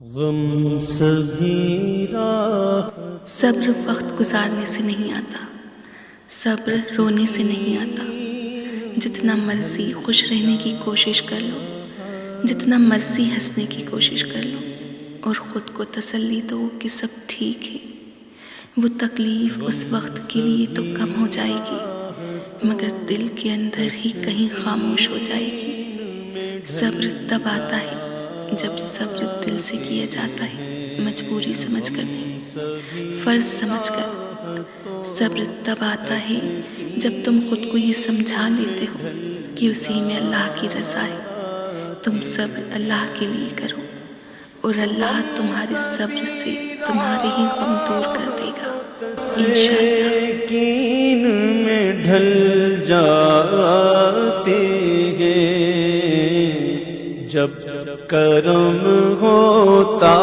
غم سبھی راہ صبر وقت گزارنے سے نہیں آتا، صبر رونے سے نہیں آتا۔ جتنا مرضی خوش رہنے کی کوشش کر لو، جتنا مرضی ہنسنے کی کوشش کر لو، اور خود کو تسلی دو کہ سب ٹھیک ہے۔ وہ تکلیف اس وقت کے لیے تو کم ہو جائے گی، مگر دل کے اندر ہی کہیں خاموش ہو جائے گی۔ صبر تب آتا ہے جب صبر دل سے کیا جاتا ہے، مجبوری سمجھ کر نہیں، فرض سمجھ کر۔ صبر تب آتا ہے جب تم خود کو یہ سمجھا لیتے ہو کہ اسی میں اللہ کی رضا ہے۔ تم صبر اللہ کے لیے کرو اور اللہ تمہارے صبر سے تمہارے ہی غم دور کر دے گا انشاءاللہ۔ یقین میں ڈھل جاتے ہیں جب کرم ہوتا